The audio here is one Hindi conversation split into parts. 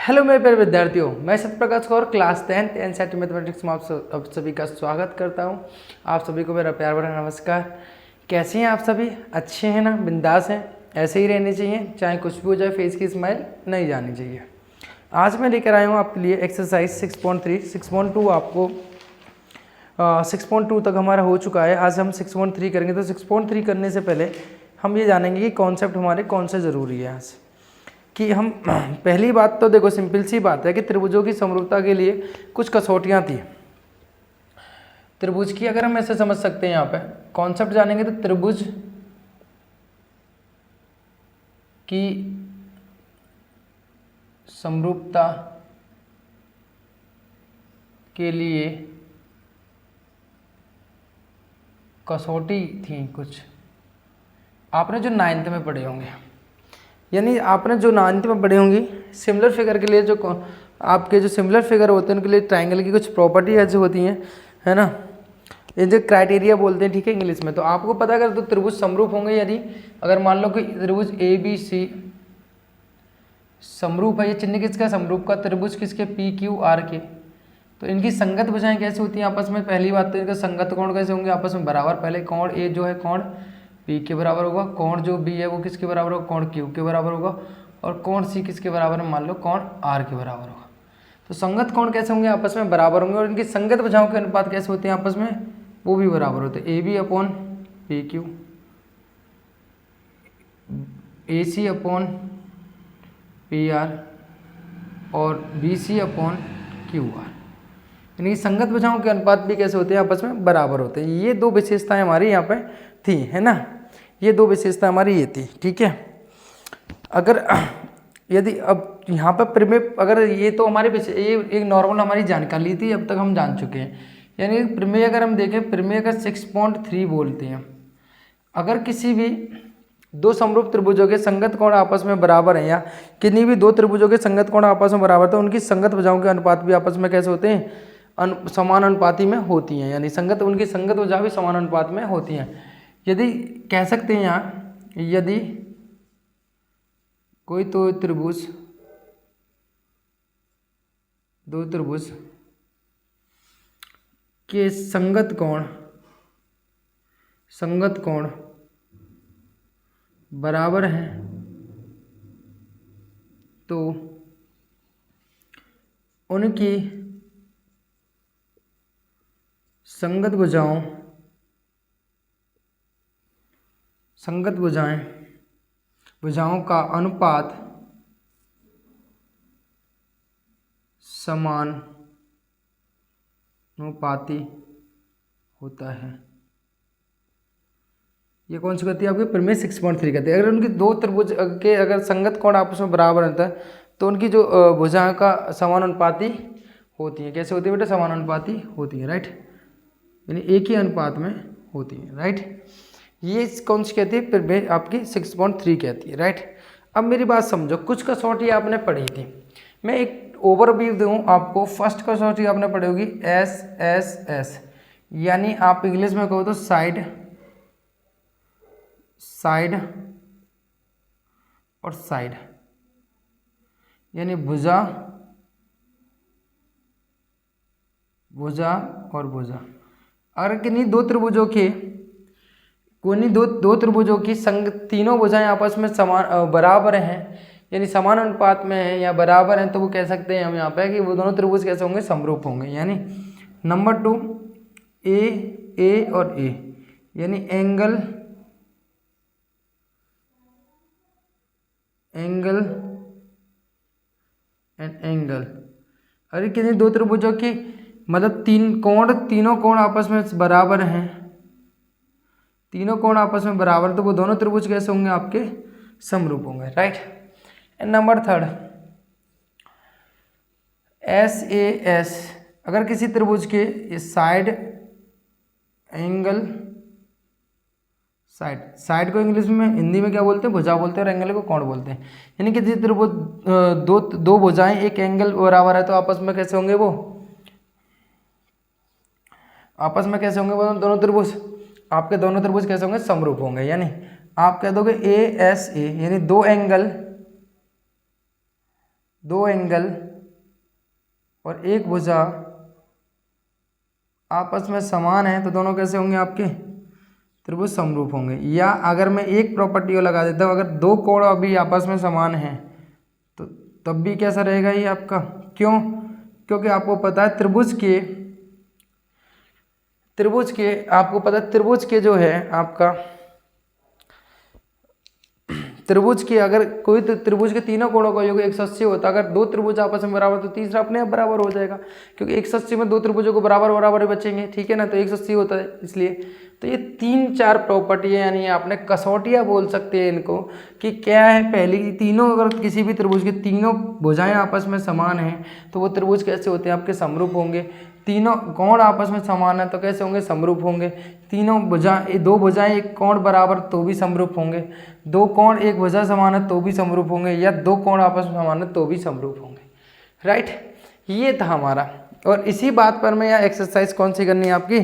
हेलो मेरे प्यारे विद्यार्थियों, मैं Satyaprakash Kaur class 10th NCERT mathematics में आप सभी का स्वागत करता हूं। आप सभी को मेरा प्यार भरा नमस्कार। कैसे हैं आप सभी? अच्छे हैं ना? बिंदास हैं? ऐसे ही रहने चाहिए, चाहे कुछ भी हो जाए, फेस की स्माइल नहीं जानी चाहिए। आज मैं लेकर आया हूँ आपके लिए एक्सरसाइज 6.3। 6.2 आपको 6.2 तक हमारा हो चुका है। आज हम 6.3 करेंगे। तो 6.3 करने से पहले हम ये जानेंगे कि कॉन्सेप्ट हमारे कौन से ज़रूरी है आज कि हम पहली बात तो देखो, सिंपल सी बात है कि त्रिभुजों की समरूपता के लिए कुछ कसौटियाँ थी त्रिभुज की। अगर हम ऐसे समझ सकते हैं, यहाँ पे कॉन्सेप्ट जानेंगे तो त्रिभुज की समरूपता के लिए कसौटी थी कुछ, आपने जो 9th में पढ़े होंगे, यानी आपने जो 9th में पढ़े होंगी। सिमिलर फिगर के लिए जो आपके जो सिमिलर फिगर होते हैं उनके लिए ट्राइंगल की कुछ प्रॉपर्टी ऐसी होती हैं, है ना, ये जो क्राइटेरिया बोलते हैं, ठीक है, इंग्लिश में। तो आपको पता कर तो त्रिभुज समरूप होंगे यदि अगर मान लो कि त्रिभुज ए बी सी समरूप है। ये चिन्ह किसका? समरूप का। त्रिभुज किसके? पी क्यू आर के। तो इनकी संगत भुजाएं कैसे होती हैं आपस में? पहली बात तो इनका संगत कोण कैसे होंगे आपस में? बराबर। पहले कोण ए जो है कोण पी के बराबर होगा, कोण जो बी है वो किसके बराबर होगा? कोण क्यू के बराबर होगा, और कोण सी किसके बराबर है? मान लो कोण आर के बराबर होगा। तो संगत कोण कैसे होंगे आपस में? बराबर होंगे। और इनकी संगत भुजाओं के अनुपात कैसे होते हैं आपस में? वो भी बराबर होते हैं। A B upon P Q, A C upon P R, और B C upon Q R. यानी संगत भुजाओं के अनुपात भी कैसे होते हैं? आपस में बराबर होते हैं। ये दो विशेषताएं हमारी यहाँ पे थी, है ना, ये दो विशेषता हमारी ये थी, ठीक है। अगर यदि अब यहाँ पर प्रमेय, अगर ये तो हमारे ये एक नॉर्मल हमारी जानकारी थी, अब तक हम जान चुके हैं। यानी प्रमेय अगर हम देखें, प्रमेय अगर 6.3 बोलते हैं, अगर किसी भी दो समरूप त्रिभुजों के संगत कोण आपस में बराबर हैं, या किन्हीं भी दो त्रिभुजों के संगत कोण आपस में बराबर, तो उनकी संगत भुजाओं के अनुपात भी आपस में कैसे होते हैं? समान अनुपाती में होती हैं। यानी उनकी संगत भुजा भी समान अनुपात में होती हैं। यदि कह सकते हैं यहाँ, यदि कोई तो त्रिभुज, दो त्रिभुज के संगत कोण बराबर हैं, तो उनकी संगत भुजाओं का अनुपात समानुपाती होता है। ये कौन सी कहती है? आपकी प्रमेय 6.3 कहती है। अगर उनकी दो त्रिभुज के अगर संगत कोण आपस में बराबर रहता है, तो उनकी जो भुजाओं का समानुपाती होती है। कैसे होती है बेटा? समानुपाती होती है, राइट, यानी एक ही अनुपात में होती है, राइट। ये कौन सी कहती है? प्रमेय आपकी 6.3 कहती है, राइट। अब मेरी बात समझो, कुछ कसौटी आपने पढ़ी थी, मैं एक ओवरव्यू दूँ आपको। फर्स्ट कसौटी आपने पढ़ी होगी एस, यानी आप इंग्लिश में कहो तो साइड और साइड, यानी भुजा और भुजा। अगर किन्हीं दो त्रिभुजों के दो त्रिभुजों की तीनों भुजाएं आपस में समान बराबर हैं, यानी समान अनुपात में हैं या बराबर हैं, तो वो कह सकते हैं हम यहाँ पे कि वो दोनों त्रिभुज कैसे होंगे? समरूप होंगे। यानी नंबर 2 ए और ए, यानी एंगल एंड एंगल। अरे किन्हीं दो त्रिभुजों की मतलब तीनों कोण आपस में बराबर हैं, तीनों कोण आपस में बराबर, तो वो दोनों त्रिभुज कैसे होंगे? आपके समरूप होंगे, राइट। एंड नंबर 3 एस, अगर किसी त्रिभुज के साइड को इंग्लिश में, हिंदी में क्या बोलते हैं? भुजा बोलते हैं, और एंगल को कोण बोलते हैं। यानी कि त्रिभुज दो भुजाएं एक एंगल बराबर है, तो आपस में कैसे होंगे? वो आपस में कैसे होंगे? वो दोनों त्रिभुज, आपके दोनों त्रिभुज कैसे होंगे? समरूप होंगे। यानी आप कह दोगे ए एस ए, यानी दो एंगल दो एंगल और एक भुजा आपस में समान है तो दोनों कैसे होंगे आपके त्रिभुज समरूप होंगे। या अगर मैं एक प्रॉपर्टी को लगा देता हूँ, अगर दो कोण अभी आपस में समान हैं तो तब भी कैसा रहेगा ये आपका, क्यों? क्योंकि आपको पता है आपको पता है त्रिभुज के जो है आपका त्रिभुज के अगर कोई त्रिभुज के तीनों कोणों का योग 180 होता है, अगर दो त्रिभुज आपस में बराबर तो तीसरा अपने आप बराबर हो जाएगा, क्योंकि 180 में दो त्रिभुजों को बराबर बराबर ही बचेंगे, ठीक है ना। तो 180 होता है इसलिए। तो ये 3-4 प्रॉपर्टी है, यानी आपने कसौटियाँ बोल सकते हैं इनको कि क्या है। पहली तीनों, अगर किसी भी त्रिभुज के तीनों भुजाएं आपस में समान हैं तो वो त्रिभुज कैसे होते हैं आपके समरूप होंगे। तीनों कोण आपस में समान है तो कैसे होंगे समरूप होंगे। तीनों दो भुजाएं एक कोण बराबर तो भी समरूप होंगे। दो कोण एक भुजा समान है तो भी समरूप होंगे, या दो कोण आपस में समान है तो भी समरूप होंगे। राइट, ये था हमारा। और इसी बात पर मैं यहाँ एक्सरसाइज कौन सी करनी है आपकी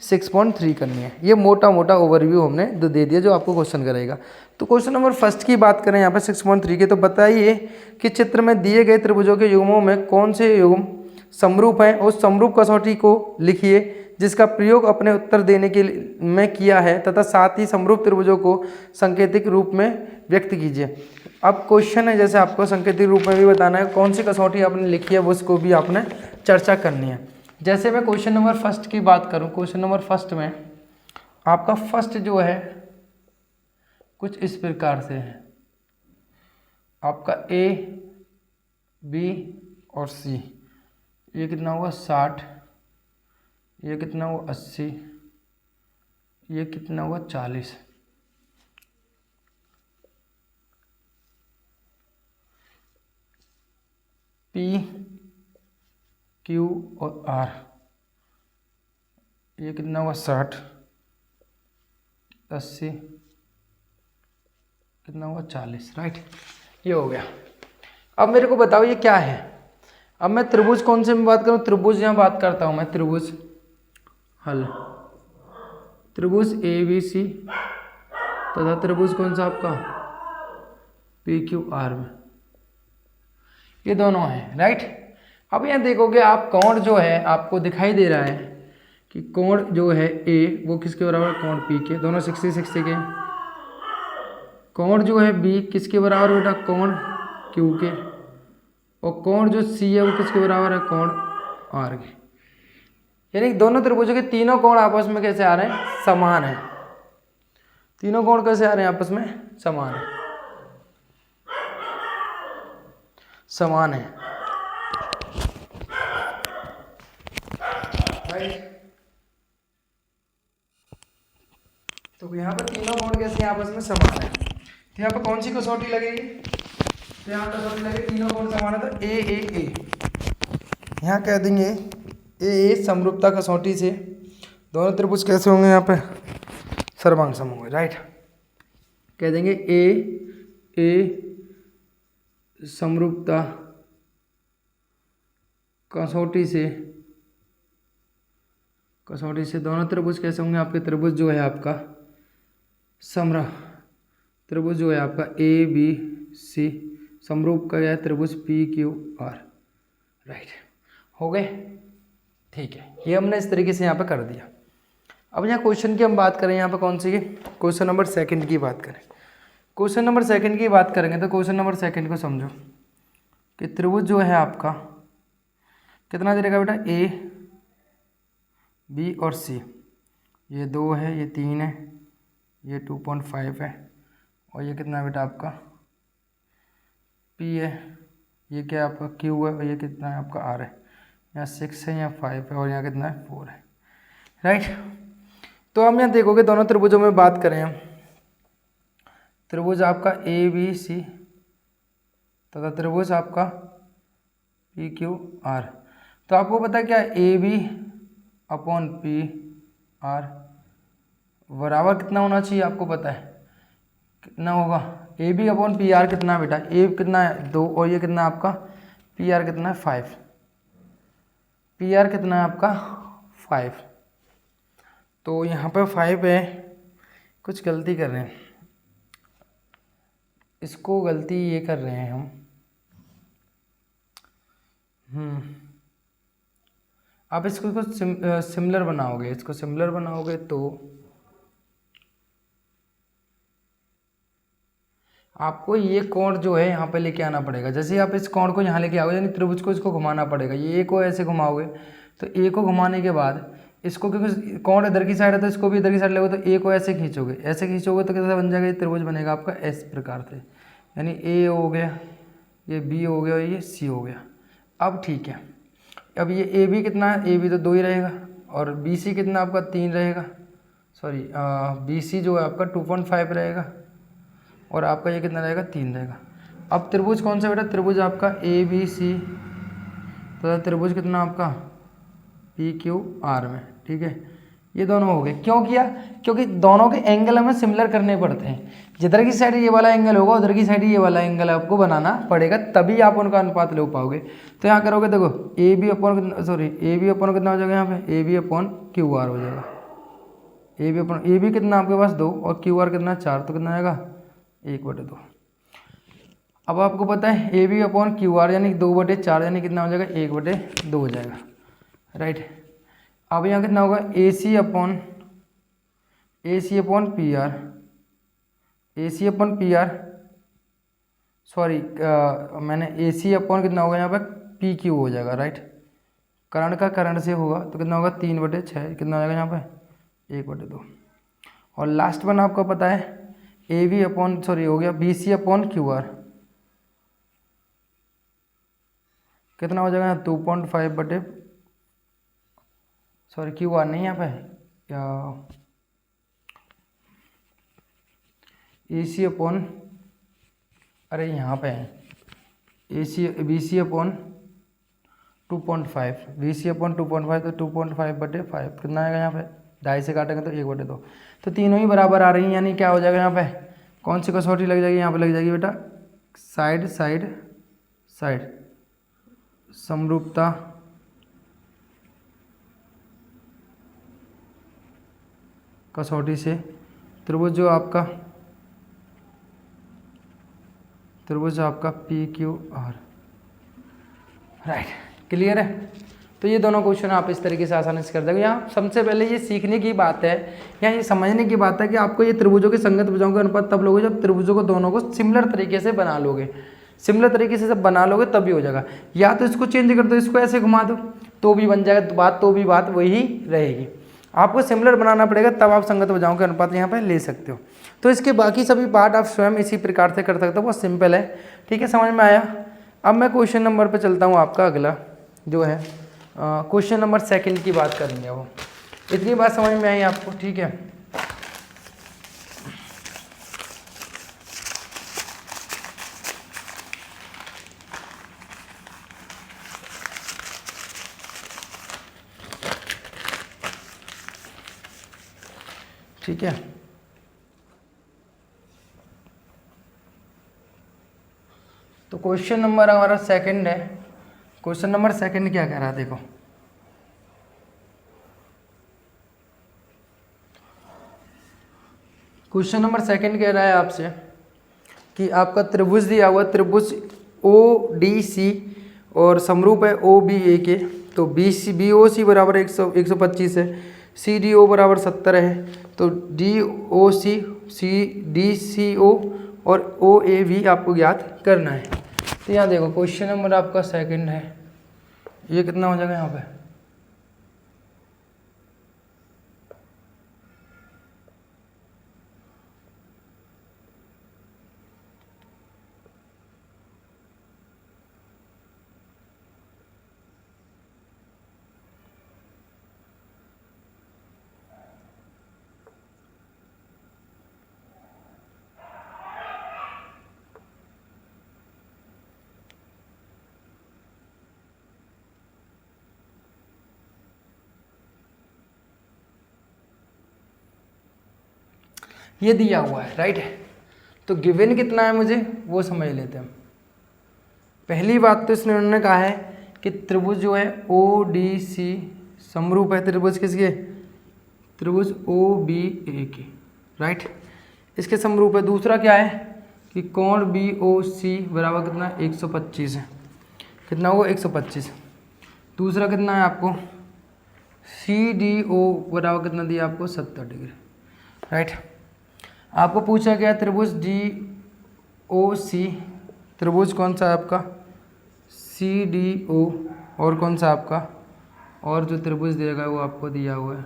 6.3 करनी है। ये मोटा मोटा ओवरव्यू हमने दे दिया जो आपको क्वेश्चन करेगा। तो क्वेश्चन नंबर फर्स्ट की बात करें यहाँ पे 6.3 के, तो बताइए कि चित्र में दिए गए त्रिभुजों के युग्मों में कौन से युग्म समरूप हैं। उस समरूप कसौटी को लिखिए जिसका प्रयोग अपने उत्तर देने के में किया है तथा साथ ही समरूप त्रिभुजों को सांकेतिक रूप में व्यक्त कीजिए। अब क्वेश्चन है जैसे आपको सांकेतिक रूप में भी बताना है, कौन सी कसौटी आपने लिखी है वो उसको भी आपने चर्चा करनी है। जैसे मैं क्वेश्चन नंबर फर्स्ट की बात करूं, क्वेश्चन नंबर फर्स्ट में आपका फर्स्ट जो है कुछ इस प्रकार से है, आपका ए बी और सी। ये कितना हुआ 60, ये कितना हुआ 80, ये कितना हुआ 40। पी क्यू और आर, ये कितना हुआ 60, 80, कितना हुआ 40। राइट, ये हो गया। अब मेरे को बताओ ये क्या है। अब मैं त्रिभुज कौन से में बात करूं, त्रिभुज यहाँ बात करता हूं मैं, त्रिभुज हल, त्रिभुज ए बी सी तथा त्रिभुज कौन सा आपका पी क्यू आर में, ये दोनों हैं। राइट, अब यहाँ देखोगे आप कोण जो है आपको दिखाई दे रहा है कि कोण जो है ए वो किसके बराबर, कोण पी के, दोनों 60-60 के। कोण जो है बी किसके बराबर बेटा, कोण क्यू के। और कोण जो सी है वो किसके बराबर है, कोण आर के। यानी दोनों त्रिभुजों के तीनों कोण आपस में कैसे आ रहे हैं, समान है। तीनों कोण कैसे आ रहे हैं आपस में, समान है, समान है। तो यहाँ पर तीनों कोण कैसे आपस में समान है। तो यहाँ पर कौन सी कसौटी लगेगी, तो यहाँ कसौटी लगेगी तीनों कोण समान है तो ए, यहाँ कह देंगे ए समरूपता कसौटी से दोनों त्रिभुज कैसे होंगे, यहाँ पे सर्वांग सम होंगे। राइट, कह देंगे ए समरूपता कसौटी से दोनों त्रिभुज कैसे होंगे आपके, त्रिभुज जो है आपका त्रिभुज जो है आपका ए बी सी समरूप का है त्रिभुज पी क्यू आर। राइट, हो गए, ठीक है। ये हमने इस तरीके से यहाँ पे कर दिया। अब यहाँ क्वेश्चन की हम बात करें, यहाँ पे कौन सी, क्वेश्चन नंबर सेकंड की बात करें। क्वेश्चन नंबर सेकंड की बात करेंगे तो क्वेश्चन नंबर सेकंड को समझो कि त्रिभुज जो है आपका कितना दे देगा बेटा, ए बी और सी, ये 2 है, ये 3 है, ये 2.5 है, और ये कितना है बेटा आपका पी है, ये क्या है आपका क्यू है, और ये कितना है आपका आर है। यहाँ 6 है, यहाँ 5 है, और यहाँ कितना है 4 है। राइट, तो हम यहाँ देखोगे दोनों त्रिभुजों में बात करें हम, त्रिभुज आपका ए बी सी तथा त्रिभुज आपका पी क्यू आर। तो आपको पता है क्या, A B upon P R बराबर कितना होना चाहिए, आपको पता है कितना होगा, A B upon P R कितना है बेटा, ए कितना है 2 और ये कितना है आपका पी आर कितना है 5, पी आर कितना है आपका 5। तो यहाँ पे 5 है, कुछ गलती कर रहे हैं, इसको गलती ये कर रहे हैं हम, आप इसको कुछ सिमिलर बनाओगे, इसको सिमिलर बनाओगे तो आपको ये कोण जो है यहाँ पे लेके आना पड़ेगा। जैसे ही आप इस कोण को यहाँ लेके आओगे यानी त्रिभुज को इसको घुमाना पड़ेगा। ये ए को ऐसे घुमाओगे तो ए को घुमाने के बाद इसको, क्योंकि कोण इधर की साइड है तो इसको भी इधर की साइड लोगे, तो ए को ऐसे खींचोगे, ऐसे खींचोगे तो कैसा बन जाएगा, ये त्रिभुज बनेगा आपका इस प्रकार से। यानी ए हो गया, ये बी हो गया, ये सी हो गया। अब ठीक है, अब ये ए बी कितना है, ए बी तो 2 ही रहेगा, और बी सी कितना आपका 3 रहेगा, सॉरी बी सी जो है आपका 2.5 रहेगा, और आपका ये कितना रहेगा 3 रहेगा। अब त्रिभुज कौन सा बेटा, त्रिभुज आपका ए बी सी, तो त्रिभुज कितना आपका पी क्यू आर में। ठीक है, ये दोनों हो गए। क्यों किया, क्योंकि दोनों के एंगल हमें सिमिलर करने पड़ते हैं। जिधर की साइड ये वाला एंगल होगा उधर की साइड ये वाला एंगल आपको बनाना पड़ेगा, तभी आप उनका अनुपात ले पाओगे। तो यहाँ करोगे, देखो A B upon, sorry A B upon कितना हो जाएगा यहाँ पे, A B upon Q R हो जाएगा। A B upon, A B कितना आपके पास 2 और क्यू आर कितना 4, तो कितना आएगा 1/2। अब आपको पता है A B upon Q R यानी 2/4 यानी कितना हो जाएगा 1/2 हो जाएगा, राइट। अब यहाँ कितना होगा ए C upon P are, A C upon P are, sorry मैंने ए सी अपॉन कितना होगा यहाँ पर पी क्यू हो जाएगा, राइट। करंट का करंट से होगा तो कितना होगा 3/6, कितना हो जाएगा यहाँ पे 1/2। और लास्ट वन आपको पता है ए बी अपॉन, सॉरी हो गया B C upon Q R, कितना हो जाएगा 2.5 सॉरी क्यू आर नहीं यहाँ पे, ए सी अपॉन, अरे यहाँ पे है A C B C upon 2.5, B C upon 2.5, तो 2.5/5 कितना आएगा यहाँ पे, 2.5 से काटेंगे तो 1/2। तो तीनों ही बराबर आ रही हैं, यानी क्या हो जाएगा यहाँ पे, कौन सी कसौटी लग जाएगी, यहाँ पे लग जाएगी बेटा साइड साइड साइड समरूपता कसौटी से त्रिभुज जो आपका P Q R, right. Clear है। तो ये दोनों क्वेश्चन आप इस तरीके से आसानी से कर दोगे। यहाँ सबसे पहले ये सीखने की बात है या ये समझने की बात है कि आपको ये त्रिभुजों के संगत भुजाओं का अनुपात तब लोगे जब त्रिभुजों को दोनों को सिमिलर तरीके से बना लोगे। सिमिलर तरीके से जब बना लोगे तभी हो जाएगा। या तो इसको चेंज कर दो, इसको ऐसे घुमा दो तो भी बन जाएगा, बात वही रहेगी। आपको सिमिलर बनाना पड़ेगा तब आप संगत भुजाओं के अनुपात यहाँ पे ले सकते हो। तो इसके बाकी सभी पार्ट आप स्वयं इसी प्रकार से कर सकते हो, बहुत सिंपल है। ठीक है, समझ में आया। अब मैं क्वेश्चन नंबर पे चलता हूँ। आपका अगला जो है क्वेश्चन नंबर 2 की बात करेंगे। वो इतनी बात समझ में आई आपको, ठीक है। ठीक है, तो क्वेश्चन नंबर हमारा 2 है। क्वेश्चन नंबर 2 क्या कह रहा है, देखो क्वेश्चन नंबर 2 कह रहा है आपसे कि आपका त्रिभुज दिया हुआ, त्रिभुज ओ डी सी और समरूप है ओ बी ए के। तो बी ओ सी बराबर 125 है, सी डी ओ बराबर 70 है। तो D O C D C ओ और ओ ए भी आपको ज्ञात करना है। तो यहाँ देखो क्वेश्चन नंबर आपका 2 है, ये कितना हो जाएगा यहाँ पे, ये दिया हुआ है, राइट। तो गिवन कितना है मुझे वो समझ लेते हैं। पहली बात तो इसने उन्होंने कहा है कि त्रिभुज जो है ओ डी सी समरूप है त्रिभुज किसके, त्रिभुज ओ बी ए के, राइट, इसके समरूप है। दूसरा क्या है कि कोण बी ओ सी बराबर कितना 125 है। कितना होगा 125। दूसरा कितना है आपको CDO बराबर कितना दिया आपको 70 डिग्री, राइट। आपको पूछा गया त्रिभुज DOC, त्रिभुज कौन सा है आपका CDO, और कौन सा आपका, और जो त्रिभुज दिया वो आपको दिया हुआ है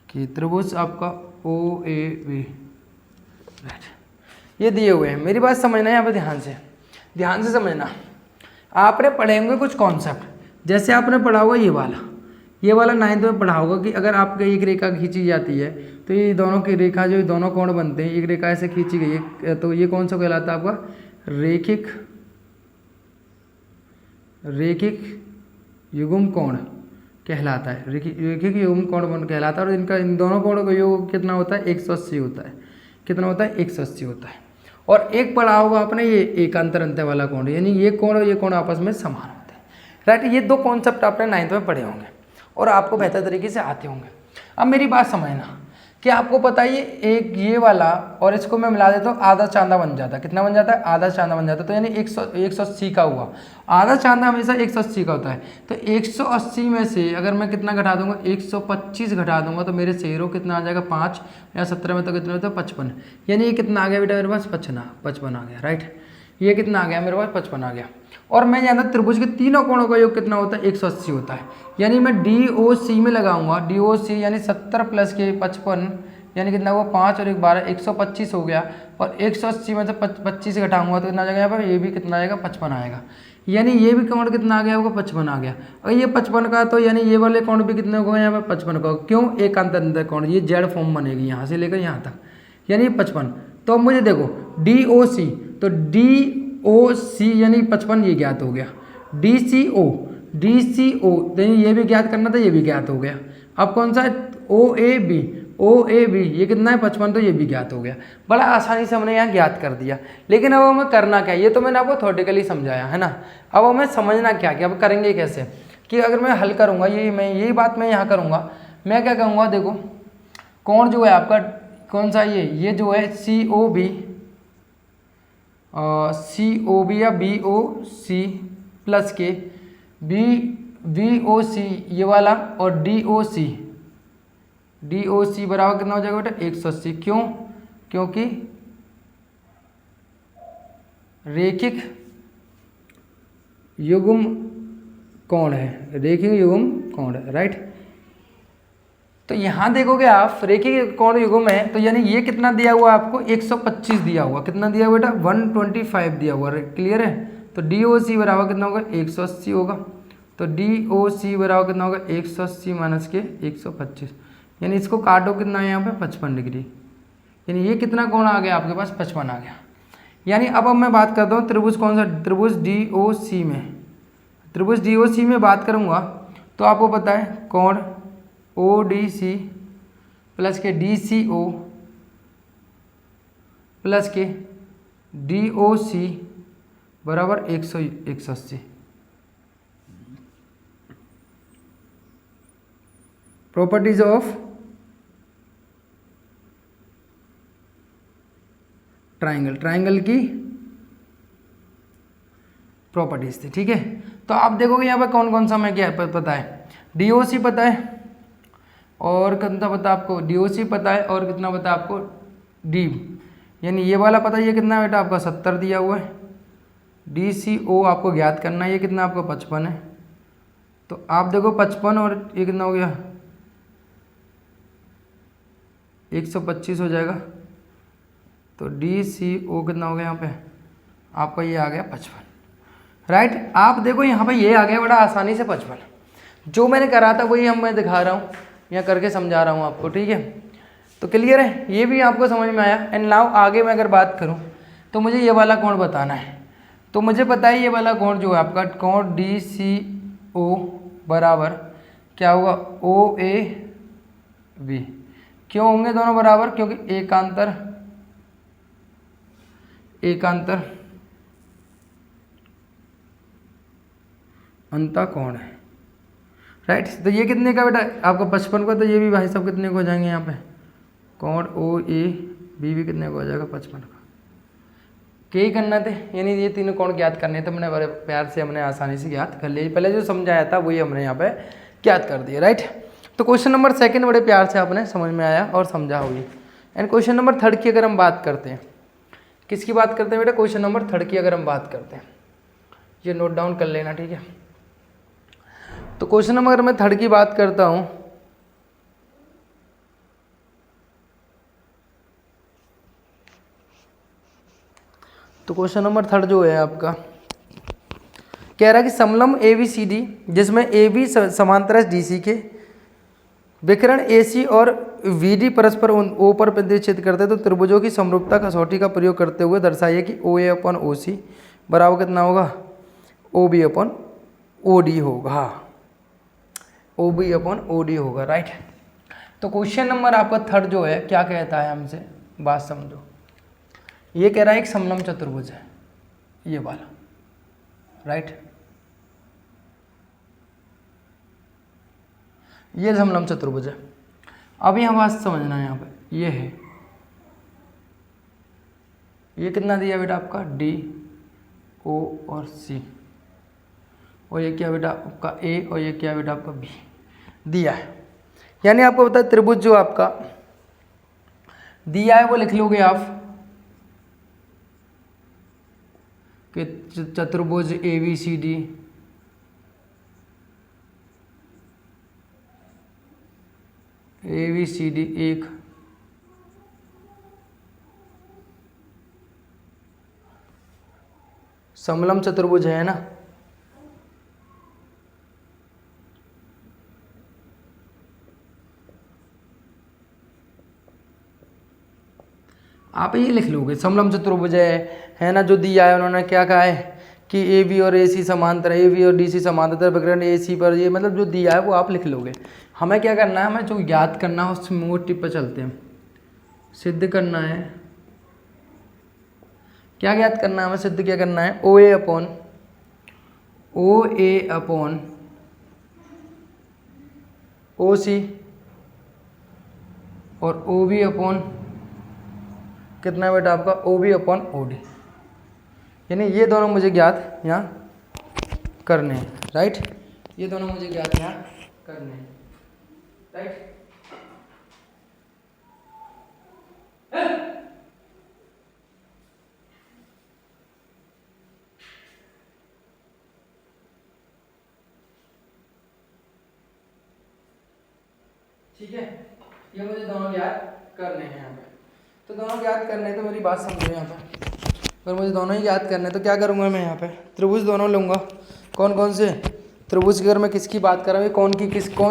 कि त्रिभुज आपका OAB, राइट। ये दिए हुए हैं। मेरी बात समझना है यहाँ पे, ध्यान से समझना। आपने पढ़े होंगे कुछ कॉन्सेप्ट, जैसे आपने पढ़ा होगा ये वाला 9th में पढ़ा होगा कि अगर आपके एक रेखा खींची जाती है तो ये दोनों की रेखा जो दोनों कोण बनते हैं, एक रेखा ऐसे खींची गई है तो ये कौन सा कहलाता है आपका रेखिक युग्म कोण कहलाता है, रेखिक युग्म कोण कहलाता है। और इनका इन दोनों कोणों का योग कितना होता है 180 होता है। कितना होता है 180 होता है। और एक पढ़ा होगा आपने ये एकांतर अंत्य वाला कोण, यानी ये कोण और ये कोण आपस में समान होते हैं, राइट। ये दो कॉन्सेप्ट आपने 9th में पढ़े होंगे और आपको बेहतर तरीके से आते होंगे। अब मेरी बात समझना कि आपको पता है एक ये वाला और इसको मैं मिला देता हूँ, आधा चांदा बन जाता है। कितना बन जाता है आधा चांदा बन जाता है, तो यानी 180 का हुआ। आधा चांदा हमेशा 180 का होता है, तो 180 में से अगर मैं कितना घटा दूंगा 125 घटा दूंगा तो मेरे शेरों कितना आ जाएगा 5 या 17 में तो कितना होता है 55। यानी ये कितना आ गया बेटा मेरे पास 55 आ गया, राइट। ये कितना आ गया मेरे पास 55 आ गया। और मैं जानता त्रिभुज के तीनों कोणों का योग कितना होता है 180 होता है। यानी मैं DOC में लगाऊंगा, DOC यानी 70 प्लस के 55 यानी कितना हुआ 5 और 1 12 125 हो गया। और 180 में से 25 घटाऊंगा तो कितना आ जाएगा यहाँ पर, ये भी कितना आएगा 55 आएगा। यानी ये भी कोण कितना आ गया होगा 55 आ गया। और ये 55 का तो यानी ये वाले कोण भी कितने होगा यहाँ पर 55 का, क्यों एकांतर कोण, ये जेड फॉर्म बनेगी यहाँ से लेकर यहाँ तक, यानी 55। तो अब मुझे देखो DOC, तो DOC यानी 55 ये ज्ञात हो गया। DCO यानी ये भी ज्ञात करना था, ये भी ज्ञात हो गया। अब कौन सा है OAB ये कितना है 55, तो ये भी ज्ञात हो गया। बड़ा आसानी से हमने यहाँ ज्ञात कर दिया। लेकिन अब हमें करना क्या, ये तो मैंने आपको थ्योरेटिकली समझाया है ना। अब हमें समझना क्या कि अब करेंगे कैसे, कि अगर मैं हल करूँगा यही बात मैं यहाँ करूँगा। मैं क्या कहूँगा, देखो कोण जो है आपका कौन सा, ये जो है COB या BOC प्लस के BOC ये वाला और DOC बराबर कितना हो जाएगा बेटा 180। क्यों, क्योंकि रेखिक युग्म कोण है, राइट। तो यहाँ देखोगे आप रेखिक कोण युग्म है, तो यानी ये कितना दिया हुआ आपको 125 दिया हुआ, कितना दिया हुआ बेटा 125 दिया हुआ, क्लियर है। तो DOC बराबर कितना होगा 180 होगा। तो DOC बराबर कितना होगा 180 माइनस के 125, यानी इसको काटो कितना है यहाँ पे 55 डिग्री, यानी ये कितना कोण आ गया आपके पास 55 आ गया। यानी अब मैं बात करता हूँ त्रिभुज कौन सा, त्रिभुज DOC में बात करूँगा तो आपको पता है कोण ODC प्लस के DCO प्लस के DOC बराबर 180। प्रॉपर्टीज ऑफ ट्राइंगल की प्रॉपर्टीज थी, ठीक है। तो आप देखोगे यहाँ पर कौन कौन सा हमें क्या पता है, DOC पता है और कितना पता आपको, DOC पता है और कितना पता आपको D, यानी ये वाला पता है, ये कितना बेटा आपका 70 दिया हुआ है। DCO आपको ज्ञात करना है, ये कितना आपको 55 है। तो आप देखो 55 और ये कितना हो गया 125 हो जाएगा। तो DCO कितना हो गया यहाँ पे आपका, ये आ गया 55, राइट। आप देखो यहाँ पे ये आ गया बड़ा आसानी से 55। जो मैंने करा था वही मैं दिखा रहा हूँ, यहाँ करके समझा रहा हूँ आपको, ठीक है। तो क्लियर है, ये भी आपको समझ में आया। एंड नाउ आगे मैं अगर बात करूँ तो मुझे ये वाला कोण बताना है। तो मुझे पता है ये वाला कोण जो है आपका कोण DCO बराबर क्या होगा OAB। क्यों होंगे दोनों बराबर, क्योंकि एकांतर अंतःकोण है, राइट। तो ये कितने का बेटा आपका 55 का, तो ये भी भाई साहब कितने को हो जाएंगे यहाँ पे, कोण OAB भी कितने को हो जाएगा 55 का। के ही करना थे, यानी ये तीनों कोण ज्ञात करने थे। मैंने बड़े प्यार से हमने आसानी से ज्ञात कर लिए, पहले जो समझाया था वही हमने यहाँ पे ज्ञात कर दिया, राइट। तो क्वेश्चन नंबर 2 बड़े प्यार से आपने समझ में आया और समझा हुई। एंड क्वेश्चन नंबर 3 की अगर हम बात करते हैं, किसकी बात करते हैं बेटा, क्वेश्चन नंबर 3 की अगर हम बात करते हैं, ये नोट डाउन कर लेना, ठीक है। तो क्वेश्चन नंबर अगर मैं 3 की बात करता हूँ, तो क्वेश्चन नंबर 3 जो है आपका कह रहा है कि समलंब ABCD जिसमें AB समांतर DC के विकर्ण AC और VD परस्पर O पर प्रतिच्छेद करते हैं, तो त्रिभुजों की समरूपता कसौटी का प्रयोग करते हुए दर्शाइए कि OA/OC बराबर कितना होगा, OB/OD होगा, OB/OD होगा, राइट। तो क्वेश्चन नंबर आपका 3 जो है क्या कहता है हमसे, बात समझो। ये कह रहा है एक समलंब चतुर्भुज है, ये वाला, राइट। ये समलंब चतुर्भुज है। अब यहाँ बात समझना है, यहाँ पे ये है, ये कितना दिया बेटा आपका D, O और C, और ये क्या बेटा आपका A, और ये क्या बेटा आपका B दिया है। यानी आपको पता है त्रिभुज जो आपका दिया है वो लिख लोगे आप कि चतुर्भुज ABCD एक समलंब चतुर्भुज है ना। आप ये लिख लोगे समलंब चतुर्भुज है ना, जो दिया है उन्होंने क्या कहा है कि AB और AC समांतर, AB और DC समांतर, विकर्ण AC पर, ये मतलब जो दिया है वो आप लिख लोगे। हमें क्या करना है, हमें जो याद करना है उस मोटी पर चलते हैं, सिद्ध करना है। क्या याद करना है हमें, सिद्ध क्या करना है, OA/OC और OB/ कितना बेटा आपका OB/OD, यानी ये दोनों मुझे ज्ञात यहाँ करने हैं, राइट। ये दोनों मुझे ज्ञात यहाँ करने हैं, राइट। ठीक है, ये मुझे दोनों ज्ञात करने हैं यहाँ पे। तो दोनों ज्ञात करने हैं, तो मेरी बात समझो यहाँ पे। अगर मुझे दोनों ही ज्ञात करने हैं तो क्या करूँगा मैं यहाँ पे, त्रिभुज दोनों लूँगा। कौन कौन से त्रिभुज की, अगर मैं किसकी बात कर रहा हूँ, कौन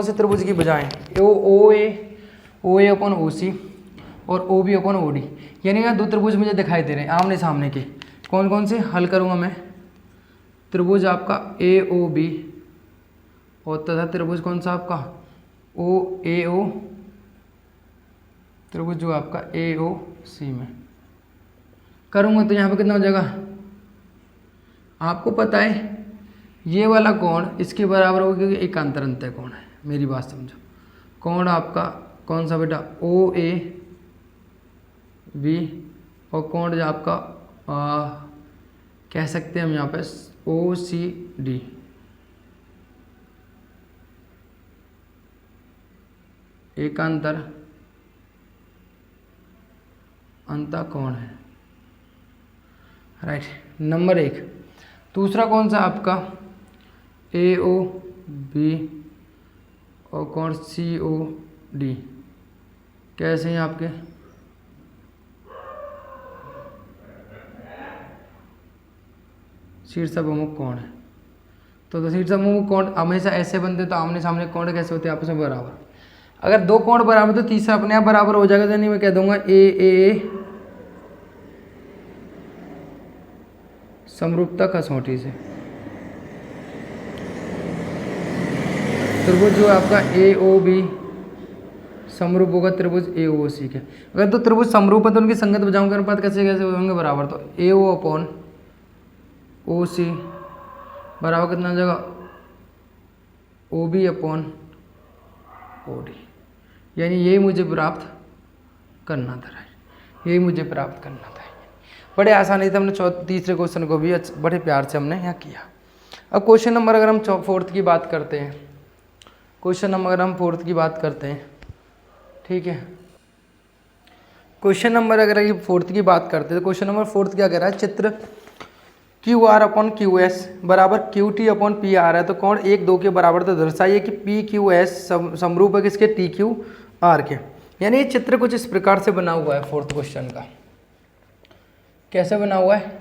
से त्रिभुज की बजाय OA/OC और OB/OD, यानी यहाँ 2 त्रिभुज मुझे दिखाई दे रहे हैं आमने सामने के। कौन कौन से हल करूँगा मैं, त्रिभुज आपका AOB और तथा त्रिभुज कौन सा आपका OAO, त्रिभुज जो आपका AOC में करूँगा। तो यहाँ पे कितना हो जाएगा, आपको पता है ये वाला कोण इसके बराबर होगा क्योंकि एकांतर अंतः कोण है। मेरी बात समझो, कोण आपका कौन सा बेटा OAB और कोण जो आपका कह सकते हैं हम यहाँ पे OCD, एकांतर अंतः कोण है, राइट। नंबर 1। दूसरा कौन सा आपका AOB और कौन COD, कैसे हैं आपके, शीर्षाभिमुख कोण है। तो शीर्षाभिमुख कोण हमेशा ऐसे बनते, तो आमने सामने कोण कैसे होते हैं, आपस में बराबर। अगर 2 कोण बराबर तो तीसरा अपने आप बराबर हो जाएगा, यानी मैं कह दूंगा AA समरूपता कसौटी से। त्रिभुज जो आपका AOB समरूप होगा त्रिभुज AOC के। अगर 2 त्रिभुज समरूप है तो उनकी संगत भुजाओं के अनुपात कैसे कैसे होंगे, बराबर। तो AO/OC बराबर कितना हो जाएगा, OB/OD, यानी यही मुझे प्राप्त करना था, यही मुझे प्राप्त करना था। बड़े आसानी से हमने तीसरे क्वेश्चन को भी बड़े प्यार से हमने यहाँ किया। अब क्वेश्चन नंबर अगर हम फोर्थ की बात करते हैं, क्वेश्चन नंबर अगर हम फोर्थ की बात करते हैं, ठीक है, क्वेश्चन नंबर अगर ये फोर्थ की बात करते हैं तो क्वेश्चन नंबर फोर्थ क्या कह रहा है, चित्र Q R upon Q S बराबर Q T upon P R है, तो कोण 1 2 के बराबर, तो दर्शाइए कि पी क्यू एस समरूप है किसके, टी क्यू आर के। यानी ये चित्र कुछ इस प्रकार से बना हुआ है फोर्थ क्वेश्चन का। कैसे बना हुआ है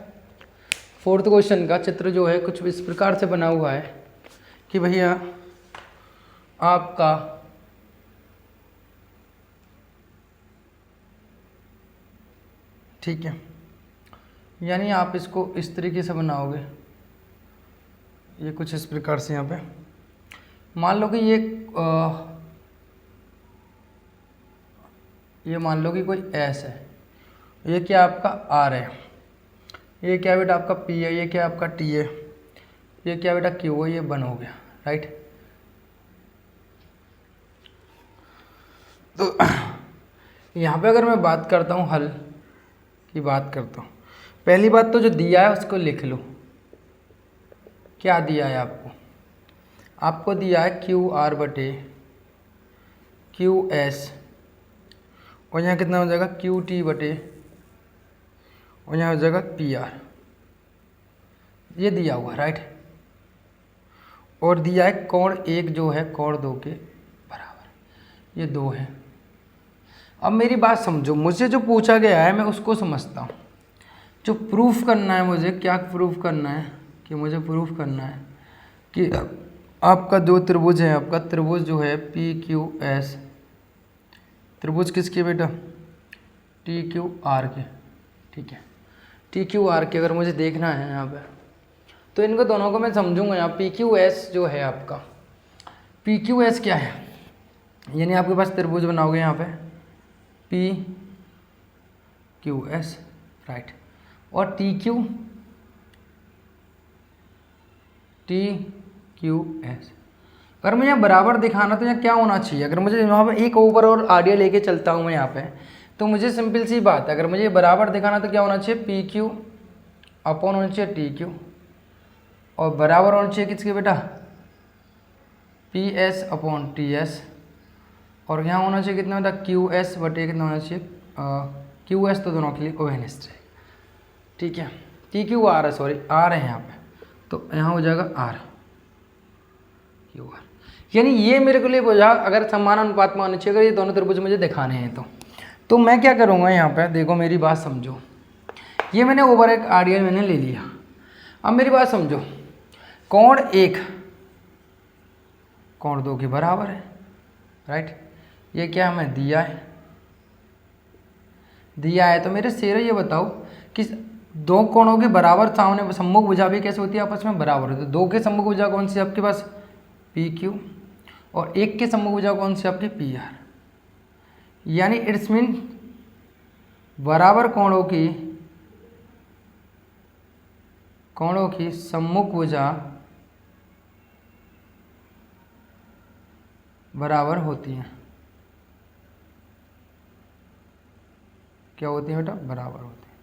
फोर्थ क्वेश्चन का चित्र जो है कुछ इस प्रकार से बना हुआ है कि भैया आपका ठीक है, यानी आप इसको इस तरीके से बनाओगे, ये कुछ इस प्रकार से यहाँ पे मान लो कि ये मान लो कि कोई एस है, ये क्या आपका आर है, ये क्या बेटा आपका पी है, ये क्या आपका टी है, ये क्या बेटा क्यू है, ये बन हो गया, राइट। तो यहाँ पे अगर मैं बात करता हूँ हल की बात करता हूँ, पहली बात तो जो दिया है उसको लिख लो। क्या दिया है आपको, आपको दिया है क्यू आर बटे क्यू एस, और यहाँ कितना हो जाएगा क्यू टी बटे, और यहाँ हो जाएगा पी आर, ये दिया हुआ राइट। और दिया है कोण 1 जो है कोण 2 के बराबर, ये 2 है। अब मेरी बात समझो, मुझे जो पूछा गया है मैं उसको समझता हूँ। जो प्रूफ करना है मुझे, क्या प्रूफ करना है कि मुझे प्रूफ करना है कि आपका जो त्रिभुज है, आपका त्रिभुज जो है पी क्यू एस, त्रिभुज किसके बेटा, टी क्यू आर के, ठीक है, टी क्यू आर के अगर मुझे देखना है यहाँ पे, तो इनको दोनों को मैं समझूंगा। यहाँ पी क्यू एस जो है आपका, पी क्यू एस क्या है, यानी आपके पास त्रिभुज बनाओगे यहाँ पे पी क्यू एस, राइट, और टी क्यू एस। अगर मुझे यहाँ बराबर दिखाना तो यहाँ क्या होना चाहिए, अगर मुझे यहाँ पे एक ओवर और आइडिया लेके चलता हूँ मैं यहाँ पे, तो मुझे सिंपल सी बात है, अगर मुझे बराबर दिखाना तो क्या होना चाहिए, पी क्यू अपॉन होना चाहिए टी क्यू, और बराबर होना चाहिए किसके बेटा, P S upon T S, और यहाँ होना चाहिए कितना बेटा क्यू एस बटे कितना होना चाहिए क्यू एस, तो दोनों के लिए ओवेनिस्ट है, ठीक है। टी क्यू आर है, सॉरी आर है यहाँ पे, तो यहाँ हो जाएगा आर क्यू आर। यानी ये मेरे को लिए बोझा अगर समान अनुपात में होने चाहिए, अगर ये दोनों त्रिभुज मुझे दिखाने हैं तो मैं क्या करूँगा यहाँ पे, देखो मेरी बात समझो, ये मैंने ओवर एक आइडिया मैंने ले लिया। अब मेरी बात समझो, कोण 1 कोण 2 के बराबर है, राइट, ये क्या हमें दिया है, तो मेरे शेर ये बताओ कि दो कोणों के बराबर सामने सम्मुख भुजा भी कैसे होती है, आपस में बराबर होती है। 2 के सम्मुख भुजा कौन सी आपके पास, पी क्यू, और 1 के सम्मुख भुजा कौन सी आपकी, पी आर। यानी इट्स मीन बराबर कोणों की सम्मुख भुजा बराबर होती हैं। क्या होती है बेटा, बराबर होती है,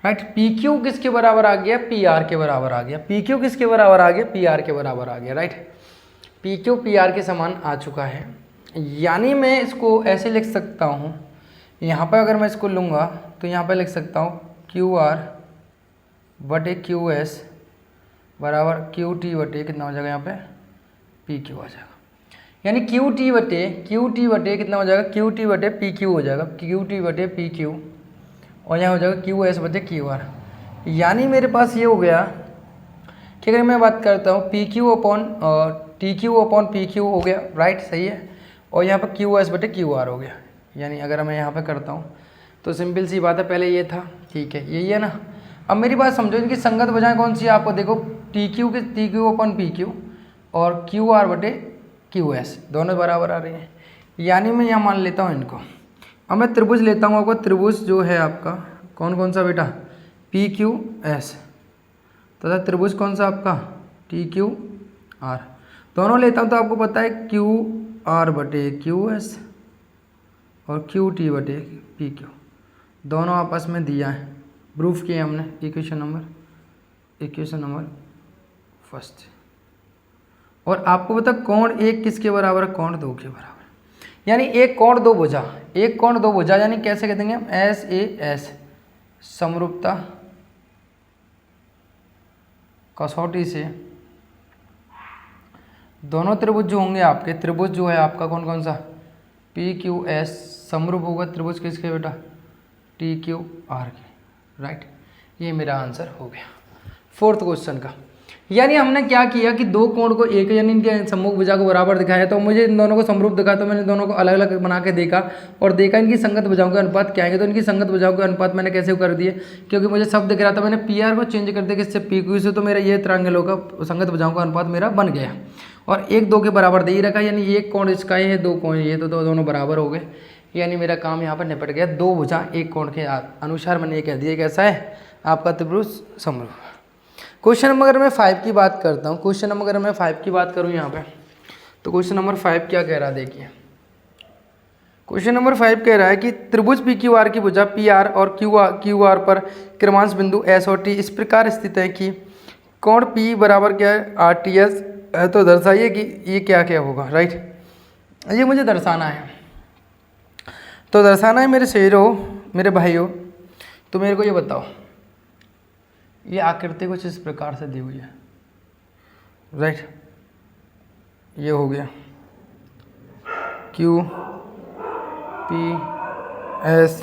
राइट। पी क्यू किसके बराबर आ गया, पी आर के बराबर आ गया, पी क्यू किसके बराबर आ गया, पी आर के बराबर आ गया, right. P Q P R के समान आ चुका है। यानी मैं इसको ऐसे लिख सकता हूँ, यहाँ पर अगर मैं इसको लूँगा तो यहाँ पर लिख सकता हूँ क्यू आर बटे क्यू एस बराबर क्यू टी बटे कितना हो जाएगा यहाँ पे, पी क्यू आ जाएगा। यानी क्यू टी बटे कितना हो जाएगा, क्यू टी बटे पी क्यू हो जाएगा, क्यू टी बटे पी क्यू, और यहाँ हो जाएगा क्यू एस बटे क्यू आर। यानी मेरे पास ये हो गया कि अगर मैं बात करता हूँ P Q upon T Q upon P Q हो गया, राइट, सही है, और यहाँ पर क्यू एस बटे क्यू आर हो गया। यानी अगर मैं यहाँ पे करता हूँ तो सिंपल सी बात है, पहले ये था, ठीक है, यही है ना। अब मेरी बात समझो, इनकी संगत भुजाएं कौन सी है, आपको देखो T Q upon P Q और क्यू आर बटे क्यू एस दोनों बराबर आ रही हैं। यानी मैं यहाँ मान लेता हूँ इनको। अब मैं त्रिभुज लेता हूँ, आपको त्रिभुज जो है आपका कौन सा बेटा, पी क्यू एस, तथा त्रिभुज कौन सा आपका, टी क्यू आर, दोनों लेता हूँ तो आपको पता है क्यू आर बटे क्यू एस और क्यू टी बटे पी क्यू, दोनों आपस में दिया है प्रूफ किया हमने। Equation number first. और आपको पता कोण एक किसके बराबर है, कोण दो के बराबर। यानी एक कोण दो भुजा, एक कोण दो भुजा, यानी कैसे कहते हैं हम, एस ए एस, समरूपता कसौटी से दोनों त्रिभुज जो होंगे आपके, त्रिभुज जो है आपका कौन कौन सा, पी क्यू एस, समरूप होगा त्रिभुज किसके बेटा, टी क्यू आर के। राइट, ये मेरा आंसर हो गया फोर्थ क्वेश्चन का। यानी हमने क्या किया कि दो कोण को एक, यानी इनके सम्मुख भुजा को बराबर दिखाया, तो मुझे इन दोनों को समरूप दिखा, तो मैंने दोनों को अलग अलग बना के देखा और देखा इनकी संगत भुजाओं के अनुपात क्या है। तो इनकी संगत भुजाओं के अनुपात मैंने कैसे कर दिए, क्योंकि मुझे सब दिख रहा था, मैंने पी आर को चेंज कर दिया किससे, पी क्यू से, तो मेरा ये त्रियांगल होगा, संगत भुजाओं का अनुपात मेरा बन गया। और एक दो के बराबर दे ही रखा, यानी एक कोण इसका है, दो कोण ये, तो दोनों बराबर हो गए। यानी मेरा काम यहाँ पर निपट गया, दो भुजा एक कोण के अनुसार मैंने ये कह दिया कैसा है आपका त्रिभुज समरूप। क्वेश्चन नंबर अगर मैं 5 की बात करता हूँ, क्वेश्चन नंबर अगर मैं 5 की बात करूँ यहाँ पे, तो क्वेश्चन नंबर 5 क्या कह रहा है देखिए। क्वेश्चन नंबर 5 कह रहा है कि त्रिभुज पी क्यू आर की भुजा पी आर और क्यू आर पर क्रमांश बिंदु एस और टी इस प्रकार स्थित है कि कोण पी बराबर क्या है, आर टी एस है, तो दर्शाइए कि ये क्या क्या होगा। राइट, ये मुझे दर्शाना है, तो दर्शाना है मेरे शेरों, मेरे भाइयों। तो मेरे को ये बताओ, ये आकृति कुछ इस प्रकार से दी हुई है। राइट, ये हो गया क्यू पी एस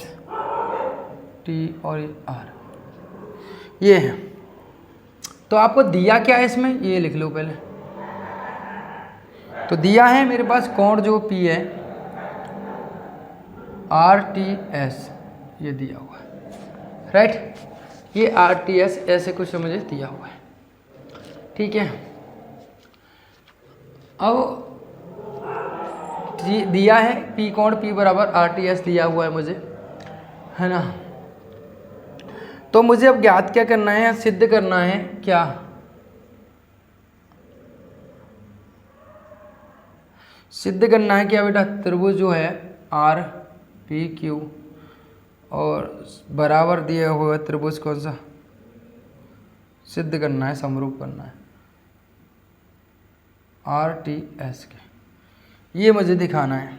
टी और ये आर, ये है। तो आपको दिया क्या है इसमें, ये लिख लो पहले। तो दिया है मेरे पास कोण जो पी है आर टी एस, ये दिया हुआ है। राइट, ये आर टी एस ऐसे कुछ मुझे दिया हुआ है। ठीक है, अब दिया है पी कोण पी बराबर आर टी एस दिया हुआ है मुझे, है ना। तो मुझे अब ज्ञात क्या करना है, सिद्ध करना है क्या, सिद्ध करना है क्या बेटा, त्रिभुज जो है आर पी क्यू और बराबर दिया हुआ त्रिभुज कौन सा, सिद्ध करना है, समरूप करना है आर टी एस के, ये मुझे दिखाना है।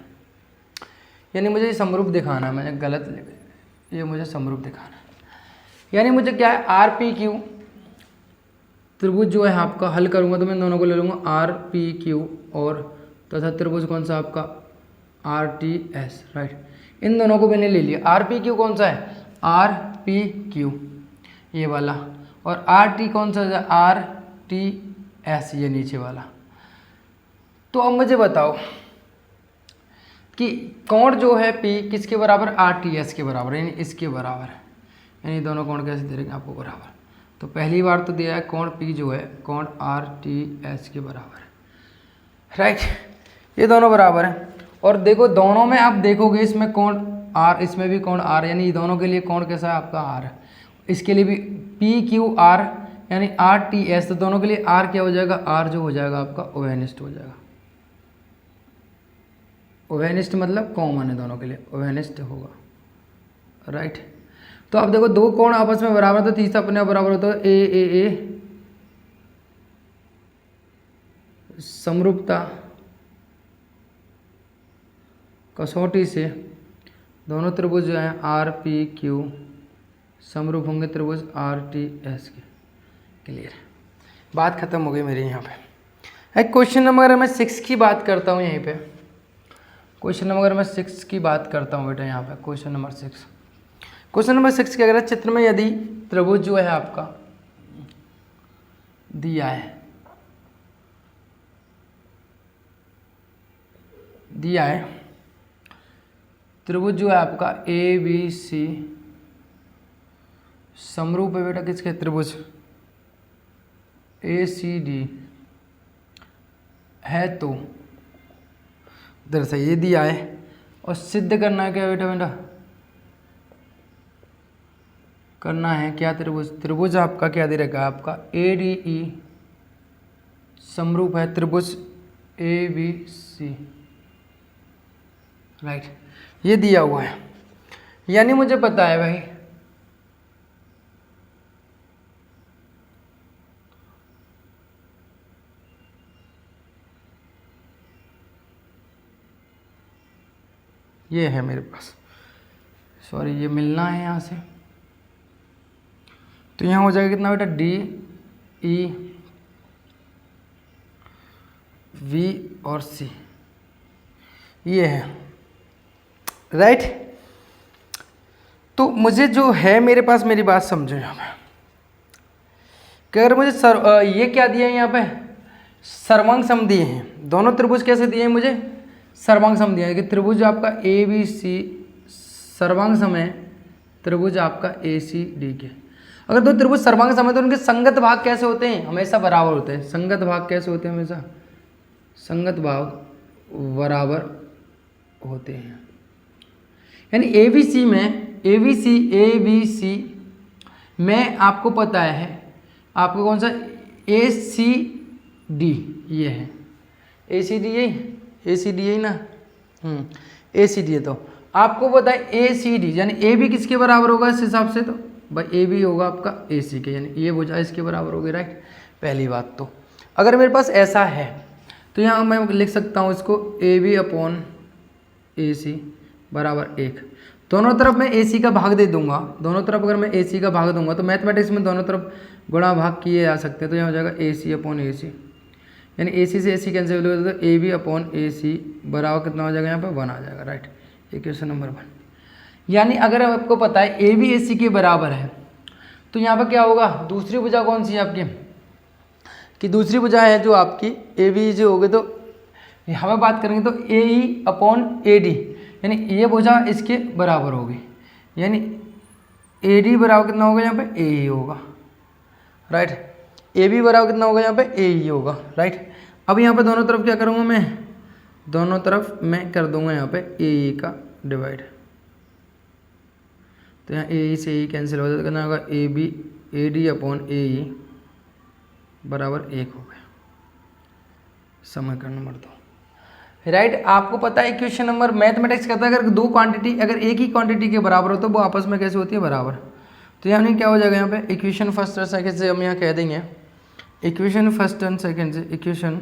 यानी मुझे समरूप दिखाना है, मैंने गलत लिखा, ये मुझे समरूप दिखाना है। यानी मुझे क्या है, आर पी क्यू त्रिभुज जो है आपका, हल करूँगा तो मैं दोनों को ले लूँगा आर पी क्यू और तथा त्रिभुज कौन सा आपका आर टी एस। राइट, इन दोनों को मैंने ले लिया। आर पी क्यू कौन सा है, आर पी क्यू ये वाला, और आर टी कौन सा है, आर टी एस ये नीचे वाला। तो अब मुझे बताओ कि कोण जो है पी किसके बराबर, आर टी एस के बराबर, यानी इसके बराबर है। यानी दोनों कोण कैसे दे रहे आपको बराबर। तो पहली बार तो दिया है कोण पी जो है कोण आर टी एस के बराबर है। राइट, ये दोनों बराबर हैं। और देखो दोनों में आप देखोगे इसमें कोण आर, इसमें भी कोण आर, यानी दोनों के लिए कोण कैसा है आपका आर है। इसके लिए भी पी क्यू आर यानी आर टी एस, तो दोनों के लिए आर क्या हो जाएगा, आर जो हो जाएगा आपका ओवेनिस्ट हो जाएगा। ओवेनिस्ट मतलब कॉमन है दोनों के लिए, ओवेनिस्ट होगा। राइट, तो अब देखो दो कोण आपस में बराबर, तो तीसरा अपने आप बराबर होता है ए ए ए, समरूपता कसौटी से दोनों त्रिभुज जो हैं आर पी क्यू समरूप होंगे त्रिभुज आर टी एस के। क्लियर, बात खत्म हो गई मेरी यहाँ पे। क्वेश्चन नंबर मैं 6 की बात करता हूँ यहीं पे। क्वेश्चन नंबर मैं 6 की बात करता हूँ बेटा यहाँ पे। क्वेश्चन नंबर 6, क्वेश्चन नंबर 6 क्या कह रहा है, चित्र में यदि त्रिभुज जो है आपका दिया है, त्रिभुज जो है आपका ए बी सी समरूप है बेटा किसके, त्रिभुज ए सी डी है, तो दरअसल ये दिया है और सिद्ध करना है क्या बेटा, करना है क्या, त्रिभुज आपका क्या दे रखा है आपका ए डी ई समरूप है त्रिभुज ए बी सी। राइट, ये दिया हुआ है। यानी मुझे पता है भाई ये है मेरे पास, सॉरी ये मिलना है यहाँ से, तो यहाँ हो जाएगा कितना बेटा, डी ई वी और सी, ये है राइट। तो मुझे जो है मेरे पास, मेरी बात समझो यहाँ पे, कि अगर मुझे ये क्या दिया है यहाँ पे, सर्वांग सम दिए हैं, दोनों त्रिभुज कैसे दिए हैं मुझे, सर्वांग सम दिया है कि त्रिभुज आपका ए बी सी सर्वांग सम है, त्रिभुज आपका ए सी डी के। अगर दो त्रिभुज सर्वांग सम है तो उनके संगत भाग कैसे होते हैं, हमेशा बराबर होते हैं। संगत भाग कैसे होते हैं, हमेशा संगत भाग बराबर होते हैं। यानी ए बी सी में आपको पता है, आपको कौन सा, ए सी डी ये है, ए सी डी यही ना, ए सी डी है। तो आपको पता है ए सी डी यानी ए बी किसके बराबर होगा इस हिसाब से, तो भाई ए बी होगा आपका ए सी के, यानी ये भुजा इसके बराबर होगी राइट। पहली बात तो अगर मेरे पास ऐसा है तो यहाँ मैं लिख सकता हूँ इसको ए बी अपॉन ए सी बराबर 1। दोनों तरफ मैं ए सी का भाग दे दूंगा, दोनों तरफ अगर मैं ए सी का भाग दूंगा तो मैथमेटिक्स में दोनों तरफ गुणा भाग किए जा सकते हैं। तो यहाँ हो जाएगा ए सी अपॉन ए सी, यानी ए सी से ए सी कैंसिल हो जाएगा, तो ए बी अपॉन ए सी बराबर कितना हो जाएगा, यहाँ पर 1 आ जाएगा राइट। Equation number 1। यानी अगर आपको पता है ए बी ए सी के बराबर है तो यहाँ पर क्या होगा, दूसरी भुजा कौन सी है आपकी, कि दूसरी भुजा है जो आपकी ए बी जो होगी, तो यहाँ पर बात करेंगे तो ए ई अपॉन ए डी, यानी ये भुजा इसके बराबर होगी, यानी ए डी बराबर कितना होगा यहाँ पे, ए ई होगा राइट। ए बी बराबर कितना होगा यहाँ पे, ए ई होगा राइट। अब यहाँ पे दोनों तरफ क्या करूँगा मैं, दोनों तरफ मैं कर दूंगा यहाँ पे ए ई का डिवाइड, तो यहाँ ए ई से ए कैंसिल हो जाता है, कितना होगा A B A D upon A E बराबर 1 हो गया। समीकरण नंबर 2 राइट। आपको पता है इक्वेशन नंबर, मैथमेटिक्स कहता है अगर दो क्वांटिटी अगर एक ही क्वांटिटी के बराबर हो तो वो आपस में कैसे होती है, बराबर। तो यानी क्या हो जाएगा यहाँ पे, इक्वेशन फर्स्ट और सेकंड से हम यहाँ कह देंगे, इक्वेशन फर्स्ट एंड सेकंड से, इक्वेशन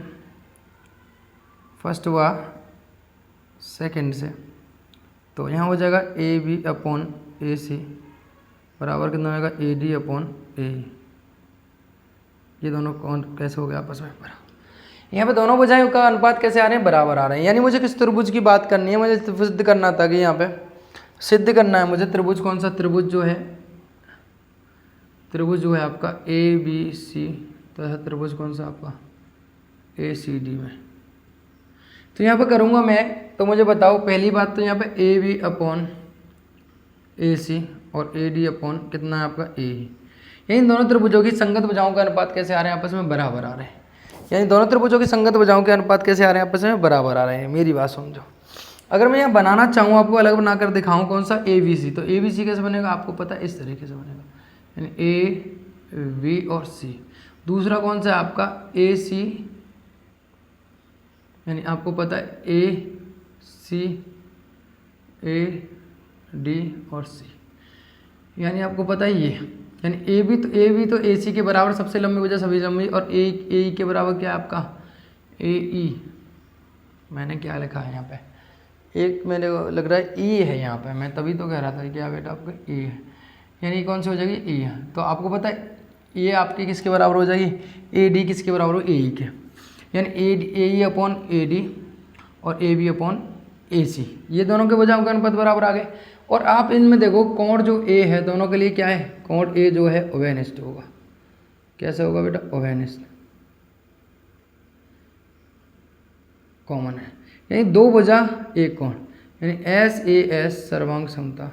फर्स्ट व सेकंड से, तो यहाँ हो जाएगा ए बी अपॉन ए सी बराबर कितना होगा, ए डी अपॉन ए ई। ये दोनों कौन कैसे हो गया आपस में बराबर। यहाँ पे दोनों भुजाओं का अनुपात कैसे आ रहे हैं, बराबर आ रहे हैं। यानी मुझे किस त्रिभुज की बात करनी है, मुझे सिद्ध करना था कि यहाँ पे सिद्ध करना है मुझे त्रिभुज कौन सा, त्रिभुज जो है आपका ए बी सी, तो त्रिभुज कौन सा आपका ए सी डी में। तो यहाँ पे करूँगा मैं, तो मुझे बताओ पहली बात तो यहाँ पे ए बी अपॉन ए सी और ए डी अपॉन कितना है आपका ए ई। यानी दोनों त्रिभुजों की संगत भुजाओं का अनुपात कैसे आ रहे हैं, आपस में बराबर आ रहे हैं। यानी दोनों त्रिभुजों की संगत भुजाओं के अनुपात कैसे आ रहे हैं, आपस में बराबर आ रहे हैं। मेरी बात समझो, अगर मैं यहाँ बनाना चाहूँ, आपको अलग बनाकर दिखाऊँ कौन सा, ए बी सी, तो ए बी सी कैसे बनेगा आपको पता है, इस तरीके से बनेगा, यानी ए बी और सी। दूसरा कौन सा है आपका ए सी, यानी आपको पता है ए सी ए डी और सी, यानी आपको पता है ये, यानी ए बी तो ए सी के बराबर सबसे लंबी भुजा सभी लंबी, और ए ई के बराबर क्या है आपका ए ई। मैंने क्या लिखा है यहाँ पे, एक मेरे को लग रहा है ई है यहाँ पे, मैं तभी तो कह रहा था कि क्या बेटा आपका ई है, यानी कौन सी हो जाएगी ई है। तो आपको पता है ये आपकी किसके बराबर हो जाएगी, ए डी किसके बराबर हो, ए ई के, यानी ए ई अपॉन ए डी और ए बी अपॉन ए सी, ये दोनों के भुजाओं का अनुपात बराबर आ गए। और आप इनमें देखो कोण जो ए है दोनों के लिए क्या है, कोण ए जो है ओवेनिस्ट होगा। कैसे होगा बेटा, ओवेनिस्ट कॉमन है, यानी दो भुजा एक कोण, यानी एस ए एस सर्वांग समता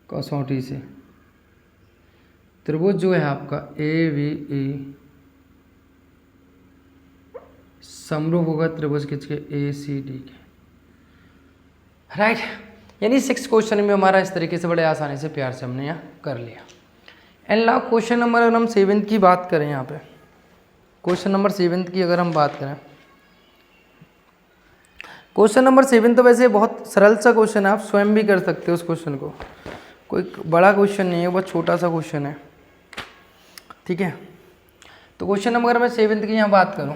कसौटी से त्रिभुज जो है आपका ए बी ई समरूप होगा त्रिभुज किसके, ए सी डी के राइट। यानी 6 क्वेश्चन में हमारा इस तरीके से बड़े आसानी से प्यार से हमने यहाँ कर लिया। एंड नाउ क्वेश्चन नंबर अगर हम 7 की बात करें, यहाँ पे क्वेश्चन नंबर 7 की अगर हम बात करें, क्वेश्चन नंबर 7 तो वैसे बहुत सरल सा क्वेश्चन है, आप स्वयं भी कर सकते हो उस क्वेश्चन को, कोई बड़ा क्वेश्चन नहीं है, बहुत छोटा सा क्वेश्चन है, ठीक है। तो क्वेश्चन नंबर मैं 7 की यहाँ बात करूँ,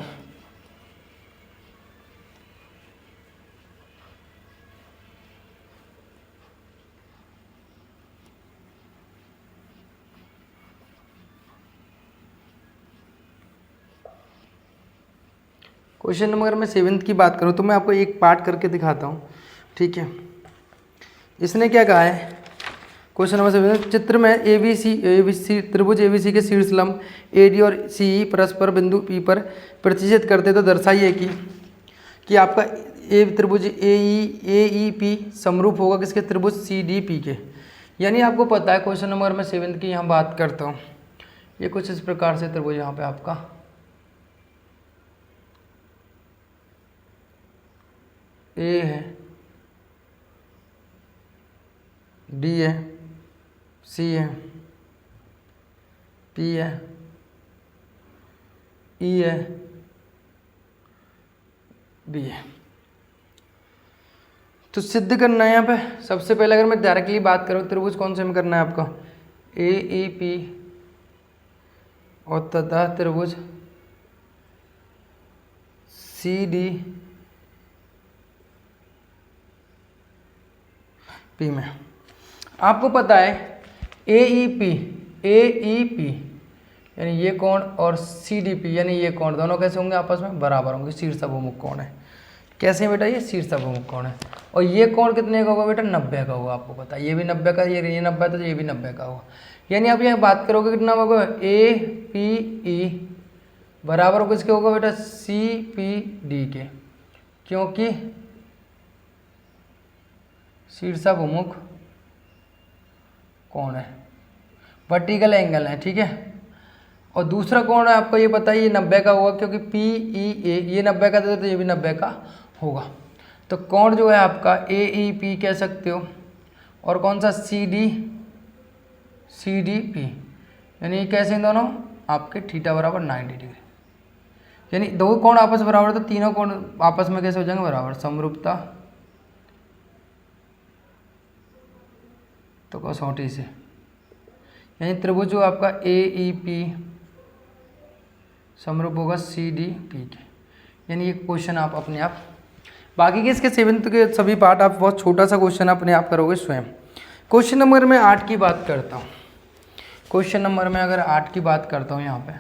क्वेश्चन नंबर मैं 7 की बात करूँ तो मैं आपको एक पार्ट करके दिखाता हूँ, ठीक है। इसने क्या कहा है, क्वेश्चन नंबर 7 चित्र में एबीसी त्रिभुज एबीसी के शीर्ष लंब एडी और सीई परस्पर बिंदु पी पर प्रतिच्छेद करते तो दर्शाइए कि आपका ए त्रिभुज ए पी समरूप होगा किसके, त्रिभुज सी डी पी के। यानी आपको पता है क्वेश्चन नंबर मैं 7 की यहाँ बात करता हूँ, ये कुछ इस प्रकार से त्रिभुज यहाँ पे आपका ए है, डी है, सी है, पी है, ई है, बी है। तो सिद्ध करना है यहाँ पे सबसे पहले, अगर मैं डायरेक्टली बात करूँ त्रिभुज कौन से में करना है आपका, ए ई पी और तथा त्रिभुज सी डी पी में। आपको पता है ए ई पी यानी ये कोण और सी डी पी यानी ये कोण दोनों कैसे होंगे, आपस में बराबर होंगे, शीर्षाभिमुख कोण है। कैसे बेटा, ये शीर्षाभिमुख कोण है। और ये कोण कितने का होगा बेटा, 90 का होगा। आपको पता है ये भी 90 का, ये 90 तो ये भी 90 का होगा। यानी आप यहाँ बात करोगे कितना होगा, ए पी ई बराबर किसके होगा बेटा, सी पी डी के, क्योंकि शीर्षाभिमुख कोण है, वर्टिकल एंगल है, ठीक है। और दूसरा कोण है आपका ये पता है, ये 90 का होगा क्योंकि पी ई ए ये 90 का था तो ये भी 90 का होगा। तो कोण जो है आपका ए ई पी कह सकते हो, और कौन सा सी डी पी, यानी ये कैसे दोनों आपके थीटा बराबर 90 डिग्री। यानी दो कोण आपस में बराबर, तो तीनों कोण आपस में कैसे हो जाएंगे बराबर, समरूपता तो कसौटी से। यानी त्रिभुज जो आपका ए ई पी समरूप होगा सी डी पी के। यानी ये क्वेश्चन आप अपने आप, बाकी के इसके 7th के सभी पार्ट आप बहुत छोटा सा क्वेश्चन अपने आप करोगे स्वयं। क्वेश्चन नंबर मैं 8 की बात करता हूँ। क्वेश्चन नंबर में अगर 8 की बात करता हूँ यहाँ पे,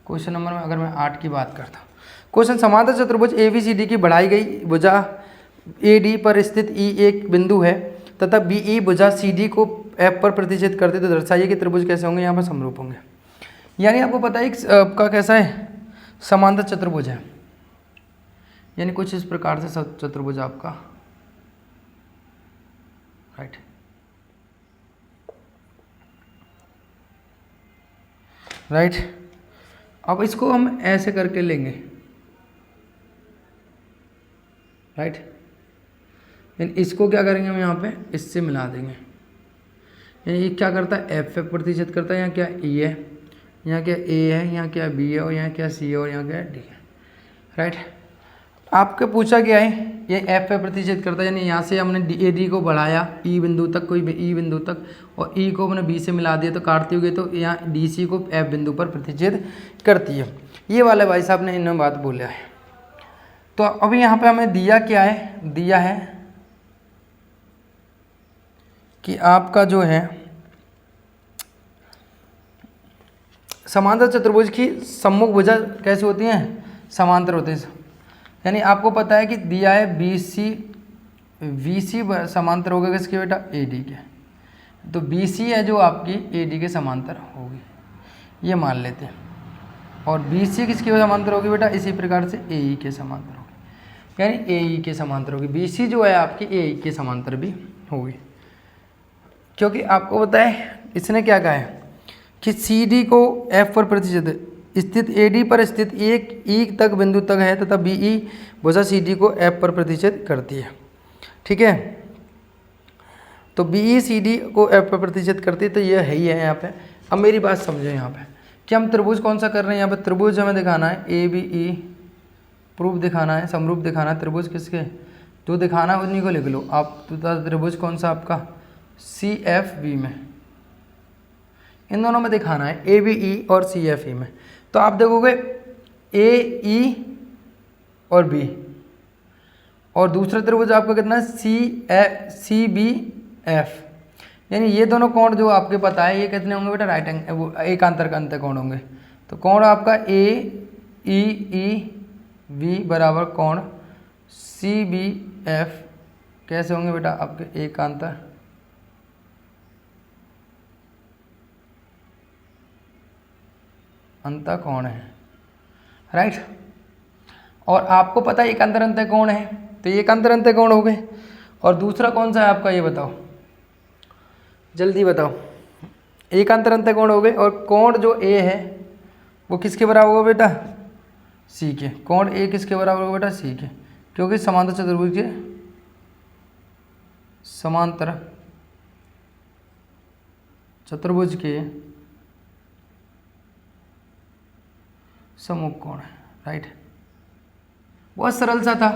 क्वेश्चन नंबर में अगर मैं 8 की बात करता हूँ, क्वेश्चन समांतर चतुर्भुज ए बी सी डी की बढ़ाई गई भुजा ए डी पर स्थित ई एक बिंदु है तथा बी ई भुजा सी डी को एफ पर प्रतिच्छेद करते तो दर्शाइए कि त्रिभुज कैसे होंगे, यहाँ पर समरूप होंगे। यानी आपको पता है आपका कैसा है, समांतर चतुर्भुज है। यानी कुछ इस प्रकार से चतुर्भुज आपका राइट। राइट, अब इसको हम ऐसे करके लेंगे, राइट। यानी इसको क्या करेंगे हम यहाँ पे इससे मिला देंगे। यानी ये क्या करता है, एफ प्रतिशत करता है। यहाँ क्या ई है, यहाँ क्या ए है, यहाँ क्या बी है, और यहाँ क्या सी है, और यहाँ क्या डी है, राइट। आपके पूछा गया है ये एफ पे प्रतिशत करता है। यानी यहाँ से हमने ए डी को बढ़ाया ई बिंदु तक, कोई ई बिंदु तक, और ई को हमने बी से मिला दिया तो काटते हुए तो यहाँ डी सी को एफ बिंदु पर प्रतिच्छेद करती है। ये वाले भाई साहब ने इन्होंने बात बोला है। तो अभी यहाँ पे हमें दिया क्या है, दिया है कि आपका जो है समांतर चतुर्भुज की सम्मुख भुजा कैसी होती हैं, समांतर होते हैं। यानी आपको पता है कि दिया है बी सी समांतर होगा किसके बेटा, ए डी के। तो बी सी है जो आपकी ए डी के समांतर होगी, ये मान लेते हैं। और बी सी किसके समांतर होगी बेटा, इसी प्रकार से ए ई के समांतर होगी। यानी ए ई के समांतर होगी, बी सी जो है आपकी ए ई के समांतर भी होगी। क्योंकि आपको पता है इसने क्या कहा है कि सी डी को एफ पर प्रतिच्छेद स्थित ए डी पर स्थित एक ई तक बिंदु तक है तथा बी ई भुजा सी डी को एफ पर प्रतिच्छेद करती है, ठीक है। तो बी ई सी डी को एफ पर प्रतिच्छेद करती है, तो ये है ही है यहाँ पे। अब मेरी बात समझो यहाँ पे कि हम त्रिभुज कौन सा कर रहे हैं, यहाँ पे त्रिभुज हमें दिखाना है ए बी ई, प्रूफ दिखाना है, समरूप दिखाना है। त्रिभुज किसके जो दिखाना है उन्हीं को लिख लो आप। तो त्रिभुज कौन सा आपका सी एफ बी में, इन दोनों में दिखाना है, ए बी ई और सी एफ ई में। तो आप देखोगे ए ई और बी, और दूसरा त्रिभुज आपका कितना है सी बी एफ। यानी ये दोनों कोण जो आपके पता है ये कितने होंगे बेटा, राइट एंगल एकांतर का अंतर कोण होंगे। तो कोण आपका ए ई ई वी बराबर कोण सी बी एफ कैसे होंगे बेटा आपके एकांतर अंतःकोण है, राइट। और आपको पता है एकांतर अंतःकोण है, तो ये एकांतर अंतःकोण हो गए। और दूसरा कौन सा है आपका, ये बताओ, जल्दी बताओ। एकांतर अंतःकोण हो गए। और कोण जो ए है वो किसके बराबर होगा बेटा, सी के। कोण ए किसके बराबर होगा बेटा, सी के, क्योंकि समांतर चतुर्भुज के समांतर चतुर्भुज के सम्मुख कोण है, राइट। बहुत सरल सा था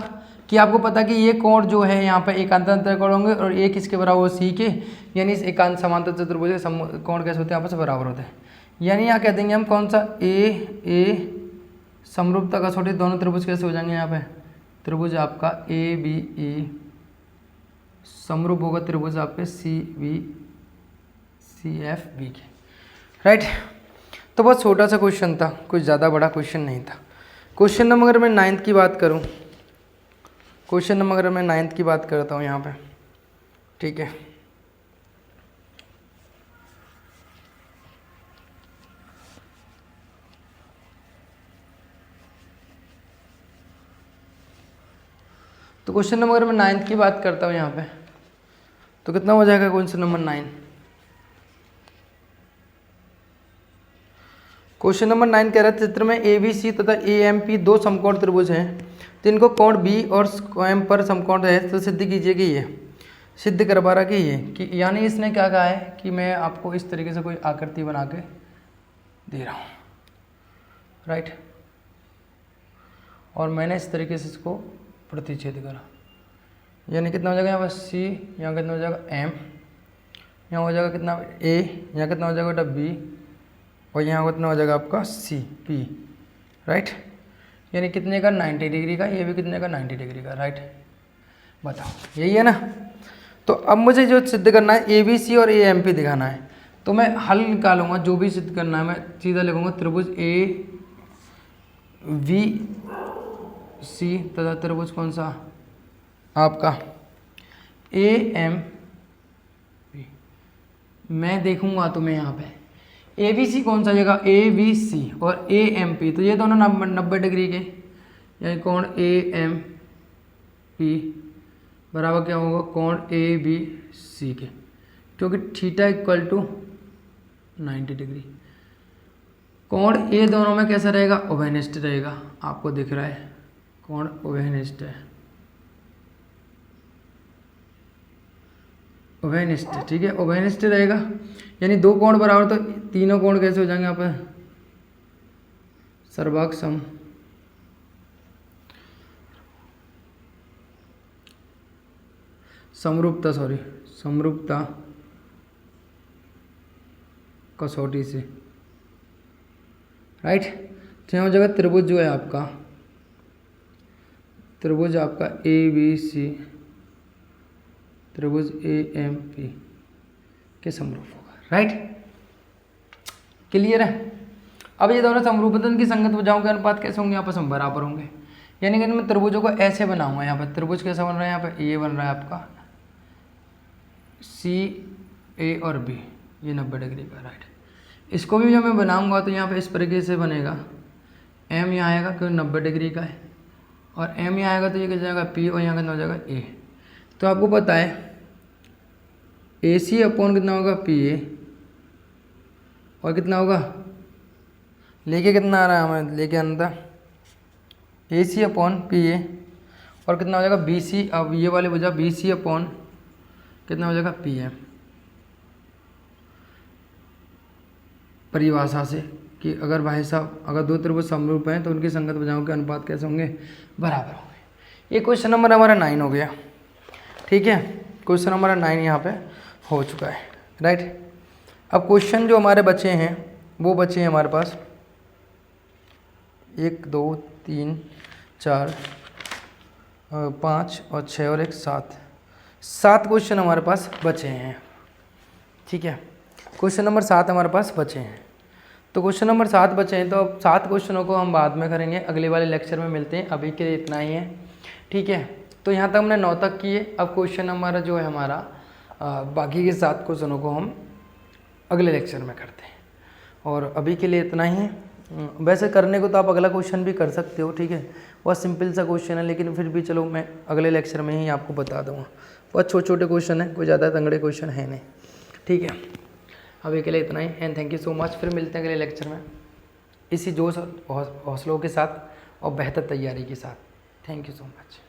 कि आपको पता कि ये कोण जो है यहाँ पे एकांतर अंतःकोण होंगे और ए किसके बराबर हो, सी के। यानी इस एकांत समांतर चतुर्भुज के कोण कैसे होते हैं, आपस में बराबर होते हैं। यानी यहाँ कह देंगे हम कौन सा, ए समरूपता कसौटी दोनों त्रिभुज कैसे हो जाएंगे यहाँ पे, त्रिभुज आपका ए बी ई समरूप होगा त्रिभुज आपके C B C F B के, राइट। तो बहुत छोटा सा क्वेश्चन था, कुछ ज़्यादा बड़ा क्वेश्चन नहीं था। क्वेश्चन नंबर अगर मैं 9th की बात करूँ, क्वेश्चन नंबर अगर मैं 9th की बात करता हूँ यहाँ पे, ठीक है। तो क्वेश्चन नंबर अगर मैं 9th की बात करता हूँ यहाँ पे, तो कितना हो जाएगा क्वेश्चन नंबर 9। क्वेश्चन नंबर 9 कह रहा है चित्र में ए बी सी तथा ए एम पी दो समकोण त्रिभुज हैं, तो इनको कोण बी और एम पर समकोण है, तो सिद्ध कीजिए कि ये सिद्ध करवा रहा कि ये कि, यानी इसने क्या कहा है कि मैं आपको इस तरीके से कोई आकृति बना के दे रहा हूँ, राइट। और मैंने इस तरीके से इसको प्रतिच्छेद करा, यानी कितना हो जाएगा यहाँ पर सी, यहाँ कितना हो जाएगा एम, यहाँ हो जाएगा कितना ए, यहाँ कितना हो जाएगा बेटा बी, और यहाँ कितना हो जाएगा आपका सी पी, राइट। यानी कितने का 90 डिग्री का, ये भी कितने का 90 डिग्री का, राइट। बताओ यही है ना। तो अब मुझे जो सिद्ध करना है ए बी सी और ए एम पी दिखाना है, तो मैं हल निकालूंगा, जो भी सिद्ध करना है मैं सीधा लिखूंगा त्रिभुज ए वी सी तथा त्रिभुज कौन सा आपका ए एम पी। मैं देखूंगा तुम्हें यहाँ पे ए बी सी कौन सा जगह, ए बी सी और ए एम पी, तो ये दोनों 90 डिग्री के, यानी कोण ए एम पी बराबर क्या होगा, कोण ए बी सी के, क्योंकि थीटा इक्वल टू 90 डिग्री। कोण ए दोनों में कैसा रहेगा, उभयनिष्ठ रहेगा, आपको दिख रहा है कोण उभयनिष्ठ है, उभयनिष्ठ, ठीक है, उभयनिष्ठ रहेगा। यानी दो कोण बराबर, तो तीनों कोण कैसे हो जाएंगे यहाँ पे, सर्वांग सम, समरूपता, सॉरी समरूपता कसौटी से, राइट। तो यहाँ हो जाएगा त्रिभुज जो है आपका, त्रिभुज आपका ए बी सी त्रिभुज ए एम पी के समरूप होगा, राइट। क्लियर है। अब ये दोनों समरूपतन की संगत भुजाओं के अनुपात कैसे होंगे, आपस में बराबर होंगे। यानी कि मैं त्रिभुजों को ऐसे बनाऊंगा, यहाँ पर त्रिभुज कैसा बन रहा है, यहाँ पर ए बन रहा है आपका सी ए और बी, ये 90 डिग्री का, राइट। इसको भी जब मैं बनाऊंगा तो यहाँ पे इस तरीके से बनेगा, एम यहाँ आएगा क्योंकि 90 डिग्री का है, और एम यहाँ आएगा तो ये कितना जाएगा पी, और यहाँ कितना हो जाएगा ए। तो आपको पता है ए सी अपॉन कितना होगा पी ए, और कितना होगा, लेके कितना आ रहा है हमें, लेके अंदर ए सी अपॉन पी ए, और कितना हो जाएगा बी सी, अब ये वाले भुजा बी सी अपॉन कितना हो जाएगा पी एम, परिभाषा से कि अगर भाई साहब अगर दो त्रिभुज समरूप हैं तो उनकी संगत भुजाओं के अनुपात कैसे होंगे, बराबर होंगे। ये क्वेश्चन नंबर हमारा 9 हो गया, ठीक है। क्वेश्चन नंबर 9 यहाँ पे हो चुका है, राइट। अब क्वेश्चन जो हमारे बचे हैं वो बचे हैं हमारे पास 1 2 3 4 5 और 6 और 1 7 क्वेश्चन हमारे पास बचे हैं, ठीक है। क्वेश्चन नंबर 7 हमारे पास बचे हैं। तो क्वेश्चन नंबर 7 बचे हैं, तो अब 7 क्वेश्चनों को हम बाद में करेंगे, अगले वाले लेक्चर में मिलते हैं। अभी के लिए इतना ही है, ठीक है। तो यहाँ तक हमने 9 तक किए। अब क्वेश्चन हमारा जो है हमारा बाकी के 7 क्वेश्चनों को हम अगले लेक्चर में करते हैं। और अभी के लिए इतना ही है। वैसे करने को तो आप अगला क्वेश्चन भी कर सकते हो, ठीक है। बहुत सिंपल सा क्वेश्चन है, लेकिन फिर भी चलो मैं अगले लेक्चर में ही आपको बता दूँगा। बहुत छोटे छोटे क्वेश्चन है, कोई ज़्यादा तंगड़े क्वेश्चन है नहीं, ठीक है। अभी के लिए इतना ही, and thank you so much. फिर मिलते हैं अगले लेक्चर में इसी जोश और हौसलों के साथ और बेहतर तैयारी के साथ। Thank you so much.